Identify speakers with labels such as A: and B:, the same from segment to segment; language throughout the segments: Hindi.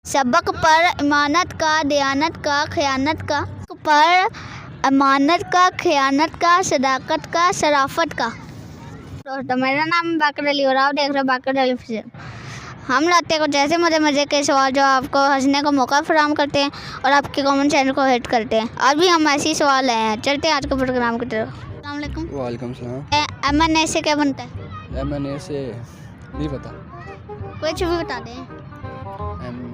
A: सबक पर अमानत का, दयानत का, खयानत का, पर अमानत का, खयानत का, सदाकत का, शराफत का। दोस्तों मेरा नाम बाकर अली और आप देख रहे हो बाकर अली फिल्म। हम लाते हैं कुछ ऐसे मज़े के सवाल जो आपको हंसने का मौका फराहम करते हैं और आपके कमेंट चैनल को हिट करते हैं। आज भी हम ऐसे ही सवाल लाए हैं। चलते हैं आज के प्रोग्राम की तरफ। अस्सलाम वालेकुम।
B: वालेकुम सलाम।
A: MNA से क्या बनता है?
B: MNA से नहीं पता।
A: कुछ भी बता दें।
B: MNA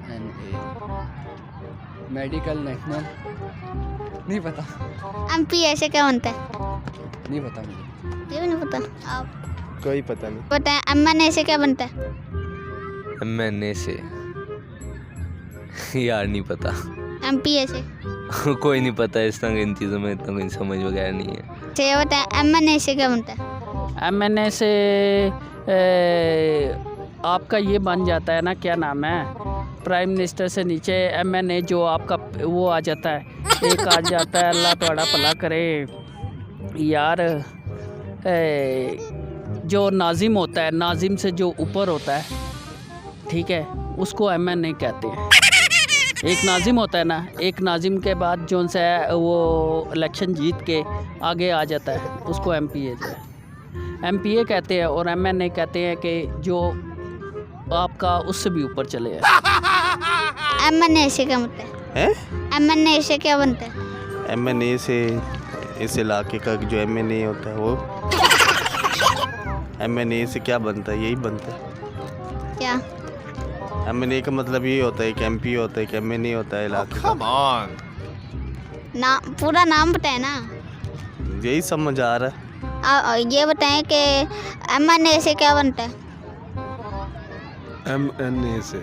B: मेडिकल नेशनल नहीं पता।
A: MPA से क्या बनता है?
B: नहीं पता मुझे।
A: ये भी नहीं पता। आप
C: कोई पता नहीं।
A: बताएं MNA से क्या बनता है?
D: MNA से यार नहीं पता।
A: MPA से
D: कोई नहीं पता। इस तरह इन चीज़ों में इतना कोई समझ वगैरह नहीं है।
A: तो ये बताएं MNA से क्या बनता है?
E: MNA से आपका ये बन जाता है ना, क्या नाम है, प्राइम मिनिस्टर से नीचे MNA जो आपका वो आ जाता है, एक आ जाता है। अल्लाह थोड़ा भला करे यार। जो नाजिम होता है, नाजिम से जो ऊपर होता है, ठीक है, उसको MNA कहते हैं। एक नाजिम होता है ना, एक नाजिम के बाद जो सा वो इलेक्शन जीत के आगे आ जाता है, उसको MPA जो है MPA कहते हैं। और MNA कहते हैं कि जो आपका उससे भी ऊपर चले जाए।
A: MNA से क्या बनता है? MNA से क्या बनता है?
C: MNA से इस इलाके का जो MNA होता है वो MNA से क्या बनता है? यही बनता है।
A: क्या
C: MNA का मतलब ये होता है कि MP होता है कि MNA होता है इलाके का।
A: ना पूरा नाम बताए ना।
C: यही समझ आ रहा है।
A: ये बताएं कि MNA से क्या बनता है?
F: MNA से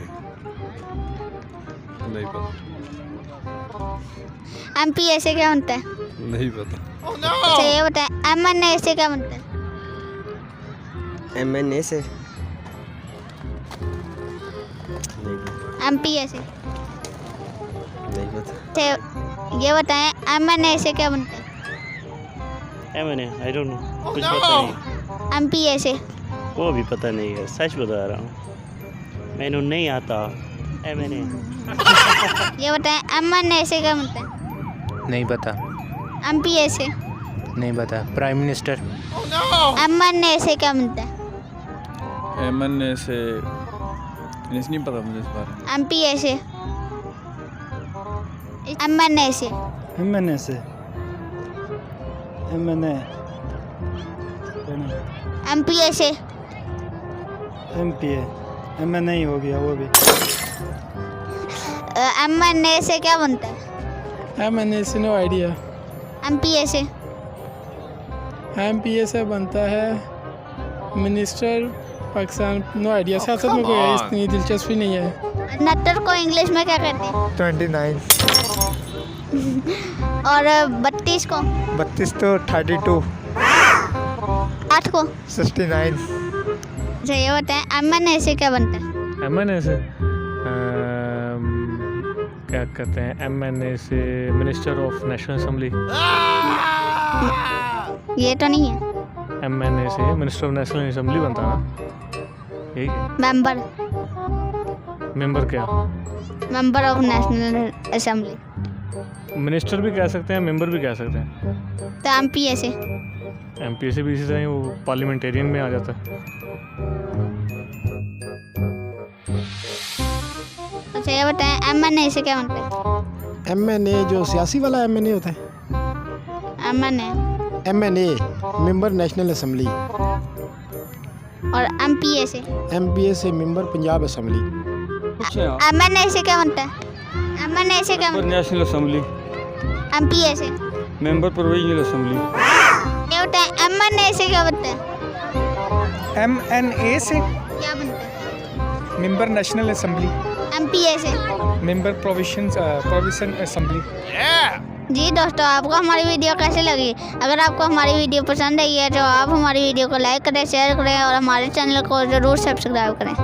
F: नहीं पता।
A: MPA से क्या बनता है?
F: नहीं पता।
A: अच्छा ये बताएं MNA से क्या बनता है?
G: MNA से
A: MPA से
G: नहीं पता।
A: अच्छा ये बताएं MNA से क्या बनता है?
H: MNA आई डोंट नो, कुछ पता नहीं।
A: MPA से
H: वो भी पता नहीं है, सच बता रहा हूँ, मैंने नहीं आता MNA।
A: ये बताएं MNA से क्या बनता है?
I: नहीं पता।
A: MPA से
I: नहीं पता। Prime minister.
A: MNA से क्या बनता है?
F: MNA से नहीं पता मुझे इस बारे में।
A: MPA से MNA से
J: MNA से MNA
A: MPA से
J: MPA MNA ही हो गया वो भी।
A: MNA से क्या बनता है?
J: MNA से नो आइडिया।
A: MPA से
J: MPA से बनता है मिनिस्टर पाकिस्तान। No idea. सियासत में कोई इतनी दिलचस्पी नहीं है।
A: 69 को इंग्लिश में क्या कहते हैं?
I: 29।
A: और 32 को?
I: 32 तो 32।
A: 8 को?
I: 69।
A: अच्छा ये बताएं MNA से क्या बनता है?
F: MNA से क्या कहते हैं? MNA से मिनिस्टर ऑफ नेशनल असेंबली।
A: ये तो नहीं है।
F: MNA से मिनिस्टर ऑफ नेशनल असेंबली बनता है ना, यही
A: मेंबर
F: क्या?
A: Member of national assembly.
F: Minister भी कह सकते हैं, मेंबर भी कह सकते हैं।
A: तो MPA से?
F: MPA से भी इसी तरह ही वो पार्लियामेंटेरियन में आ जाता है।
A: अच्छा ये बताएं MNA से क्या बनता है?
J: MNA जो सियासी वाला MNA होता है। MNA member national assembly.
A: और MPA से?
J: MPA से मेंबर पंजाब असेंबली।
A: MNA से क्या बनता है? MNA से क्या बनता
F: नेशनल असेंबली।
A: है? MPA से?
F: Member provincial assembly.
A: ये बताएं MNA से क्या बनता है?
J: MNA से
A: क्या बनता है?
J: Member national assembly.
A: MPA से?
J: Member provincial assembly.
A: जी दोस्तों आपको हमारी वीडियो कैसी लगी? अगर आपको हमारी वीडियो पसंद आई है तो आप हमारी वीडियो को लाइक करें, शेयर करें और हमारे चैनल को ज़रूर सब्सक्राइब करें।